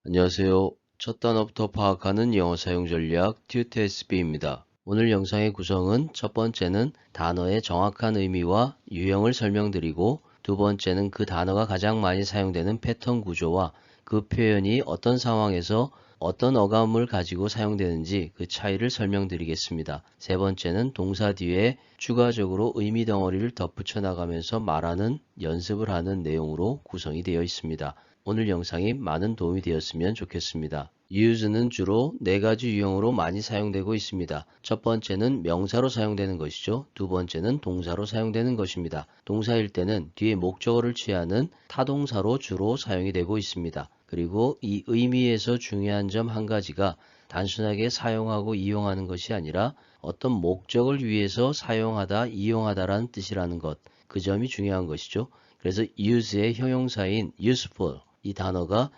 안녕하세요. 첫 단어부터 파악하는 영어 사용 전략 튜트SB입니다. 오늘 영상의 구성은 첫 번째는 단어의 정확한 의미와 유형을 설명드리고 두 번째는 그 단어가 가장 많이 사용되는 패턴 구조와 그 표현이 어떤 상황에서 어떤 어감을 가지고 사용되는지 그 차이를 설명드리겠습니다. 세 번째는 동사 뒤에 추가적으로 의미 덩어리를 덧붙여 나가면서 말하는 연습을 하는 내용으로 구성이 되어 있습니다. 오늘 영상이 많은 도움이 되었으면 좋겠습니다. use는 주로 네 가지 유형으로 많이 사용되고 있습니다. 첫 번째는 명사로 사용되는 것이죠. 두 번째는 동사로 사용되는 것입니다. 동사일 때는 뒤에 목적어를 취하는 타동사로 주로 사용이 되고 있습니다. 그리고 이 의미에서 중요한 점 한 가지가 단순하게 사용하고 이용하는 것이 아니라 어떤 목적을 위해서 사용하다, 이용하다라는 뜻이라는 것, 그 점이 중요한 것이죠. 그래서 use의 형용사인 useful 이 단어가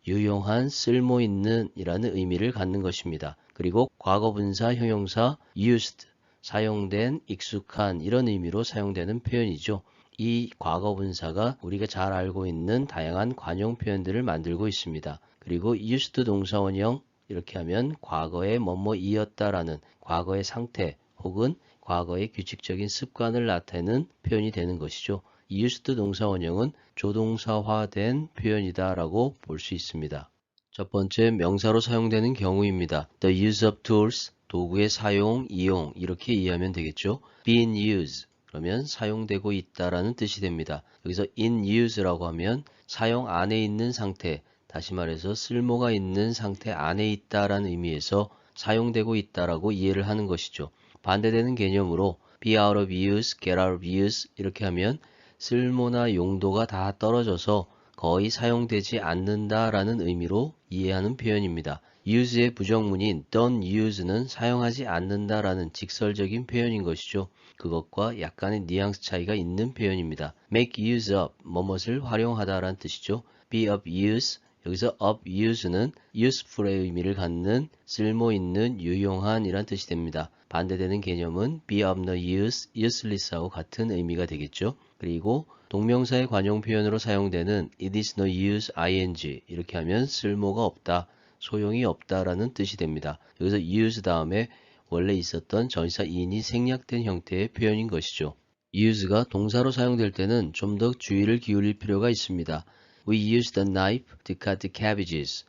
유용한, 쓸모있는 이라는 의미를 갖는 것입니다. 그리고 과거분사, 형용사, used, 사용된, 익숙한 이런 의미로 사용되는 표현이죠. 이 과거분사가 우리가 잘 알고 있는 다양한 관용 표현들을 만들고 있습니다. 그리고 used 동사원형 이렇게 하면 과거에 뭐뭐이었다라는 과거의 상태 혹은 과거의 규칙적인 습관을 나타내는 표현이 되는 것이죠. used 동사 원형은 조동사화된 표현이다 라고 볼 수 있습니다. 첫 번째 명사로 사용되는 경우입니다. The use of tools, 도구의 사용, 이용 이렇게 이해하면 되겠죠. Be in use 그러면 사용되고 있다라는 뜻이 됩니다. 여기서 in use라고 하면 사용 안에 있는 상태, 다시 말해서 쓸모가 있는 상태 안에 있다라는 의미에서 사용되고 있다라고 이해를 하는 것이죠. 반대되는 개념으로 be out of use, get out of use 이렇게 하면 쓸모나 용도가 다 떨어져서 거의 사용되지 않는다라는 의미로 이해하는 표현입니다. use의 부정문인 don't use는 사용하지 않는다라는 직설적인 표현인 것이죠. 그것과 약간의 뉘앙스 차이가 있는 표현입니다. make use of, 뭐뭇을 활용하다라는 뜻이죠. be of use, 여기서 of use는 useful의 의미를 갖는 쓸모있는, 유용한 이란 뜻이 됩니다. 반대되는 개념은 be of no use, useless하고 같은 의미가 되겠죠. 그리고 동명사의 관용 표현으로 사용되는 it is no use ing 이렇게 하면 쓸모가 없다, 소용이 없다라는 뜻이 됩니다. 여기서 use 다음에 원래 있었던 전치사 in이 생략된 형태의 표현인 것이죠. use가 동사로 사용될 때는 좀 더 주의를 기울일 필요가 있습니다. We used a knife to cut the cabbages.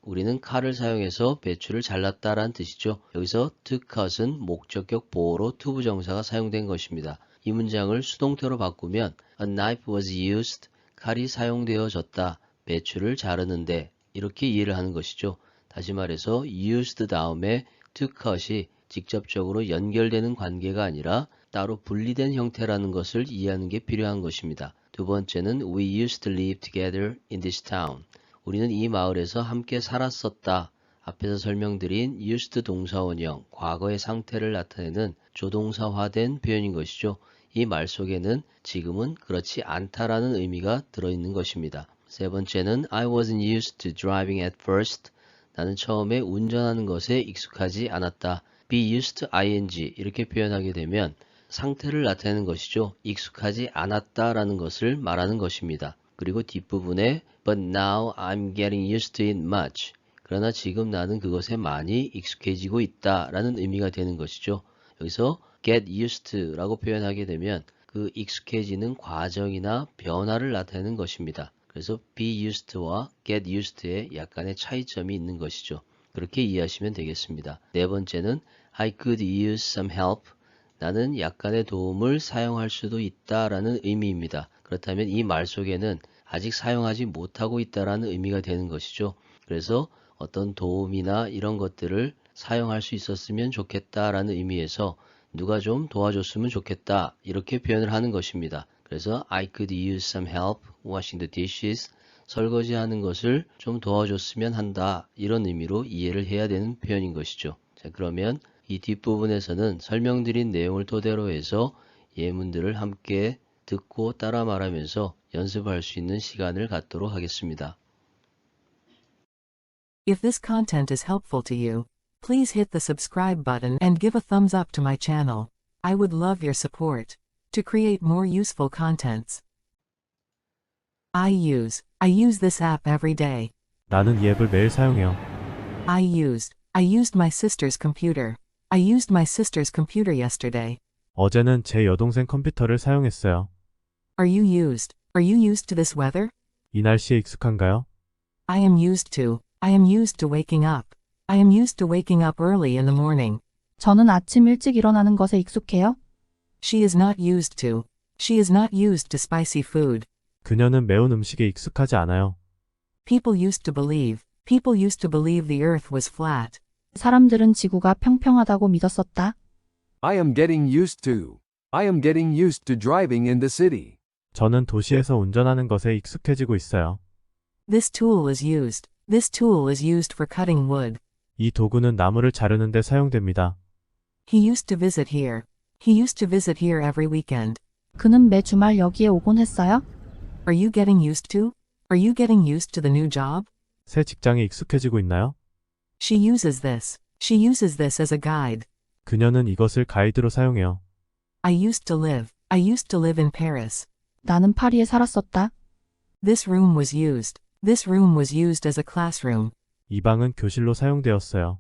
우리는 칼을 사용해서 배추를 잘랐다라는 뜻이죠. 여기서 to cut은 목적격 보호로 to 부정사가 사용된 것입니다. 이 문장을 수동태로 바꾸면 a knife was used, 칼이 사용되어졌다, 배추를 자르는데 이렇게 이해를 하는 것이죠. 다시 말해서 used 다음에 to cut이 직접적으로 연결되는 관계가 아니라 따로 분리된 형태라는 것을 이해하는 게 필요한 것입니다. 두 번째는 we used to live together in this town. 우리는 이 마을에서 함께 살았었다. 앞에서 설명드린 used 동사원형, 과거의 상태를 나타내는 조동사화된 표현인 것이죠. 이 말 속에는 지금은 그렇지 않다라는 의미가 들어있는 것입니다. 세 번째는 I wasn't used to driving at first. 나는 처음에 운전하는 것에 익숙하지 않았다. be used to ing 이렇게 표현하게 되면 상태를 나타내는 것이죠. 익숙하지 않았다라는 것을 말하는 것입니다. 그리고 뒷부분에 But now I'm getting used to it much. 그러나 지금 나는 그것에 많이 익숙해지고 있다라는 의미가 되는 것이죠. 여기서 get used to라고 표현하게 되면 그 익숙해지는 과정이나 변화를 나타내는 것입니다. 그래서 be used to와 get used to에 약간의 차이점이 있는 것이죠. 그렇게 이해하시면 되겠습니다. 네 번째는 I could use some help. 나는 약간의 도움을 사용할 수도 있다라는 의미입니다. 그렇다면 이 말 속에는 아직 사용하지 못하고 있다라는 의미가 되는 것이죠. 그래서 어떤 도움이나 이런 것들을 사용할 수 있었으면 좋겠다라는 의미에서 누가 좀 도와줬으면 좋겠다 이렇게 표현을 하는 것입니다. 그래서 I could use some help washing the dishes. 설거지하는 것을 좀 도와줬으면 한다 이런 의미로 이해를 해야 되는 표현인 것이죠. 자, 그러면 이 뒷부분에서는 설명드린 내용을 토대로 해서 예문들을 함께 듣고 따라 말하면서 연습할 수 있는 시간을 갖도록 하겠습니다. If this content is helpful to you, please hit the subscribe button and give a thumbs up to my channel. I would love your support to create more useful contents. I use this app every day. 나는 이 앱을 매일 사용해요. I used my sister's computer. I used my sister's computer yesterday. 어제는 제 여동생 컴퓨터를 사용했어요. Are you used to this weather? 이 날씨에 익숙한가요? I am used to waking up. I am used to waking up early in the morning. 저는 아침 일찍 일어나는 것에 익숙해요. She is not used to spicy food. 그녀는 매운 음식에 익숙하지 않아요. People used to believe the earth was flat. 사람들은 지구가 평평하다고 믿었었다. I am getting used to driving in the city. 저는 도시에서 운전하는 것에 익숙해지고 있어요. This tool is used for cutting wood. 이 도구는 나무를 자르는 데 사용됩니다. He used to visit here every weekend. 그는 매 주말 여기에 오곤 했어요. Are you getting used to the new job? 새 직장에 익숙해지고 있나요? She uses this as a guide. 그녀는 이것을 가이드로 사용해요. I used to live in Paris. 나는 파리에 살았었다. This room was used as a classroom. 이 방은 교실로 사용되었어요.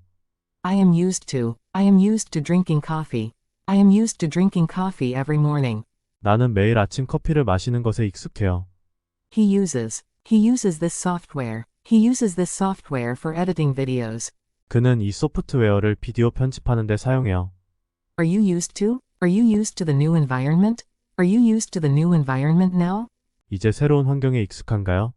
I am used to drinking coffee. I am used to drinking coffee every morning. 나는 매일 아침 커피를 마시는 것에 익숙해요. He uses this software. He uses this software for editing videos. 그는 이 소프트웨어를 비디오 편집하는 데 사용해요. Are you used to the new environment? Are you used to the new environment now? 이제 새로운 환경에 익숙한가요?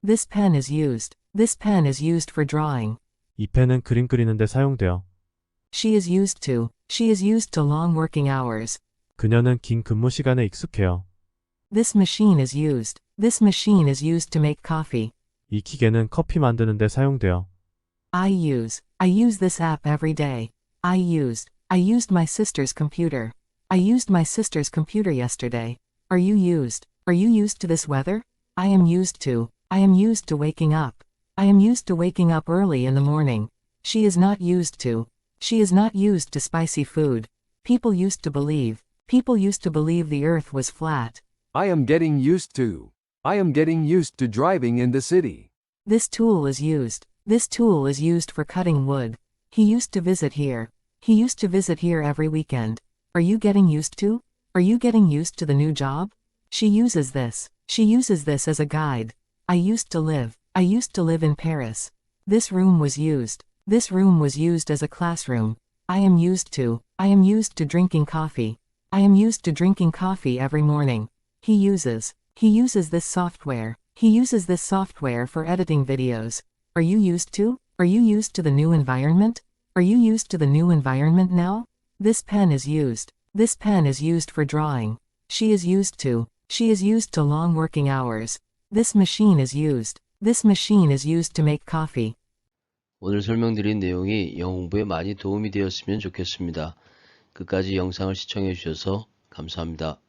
This pen is used for drawing. 이 펜은 그림 그리는 데 사용돼요. She is used to long working hours. 그녀는 긴 근무 시간에 익숙해요. This machine is used to make coffee. 이 기계는 커피 만드는 데 사용돼요. I use this app every day. I used my sister's computer. I used my sister's computer yesterday. Are you used to this weather? I am used to waking up. I am used to waking up early in the morning. She is not used to spicy food. People used to believe the earth was flat. I am getting used to driving in the city. This tool is used for cutting wood. He used to visit here every weekend. Are you getting used to the new job? She uses this as a guide. I used to live in Paris. This room was used as a classroom. I am used to drinking coffee. I am used to drinking coffee every morning. He uses this software. He uses this software for editing videos. Are you used to the new environment? Are you used to the new environment now? This pen is used for drawing. She is used to long working hours. This machine is used to make coffee. 오늘 설명드린 내용이 영어 공부에 많이 도움이 되었으면 좋겠습니다. 끝까지 영상을 시청해 주셔서 감사합니다.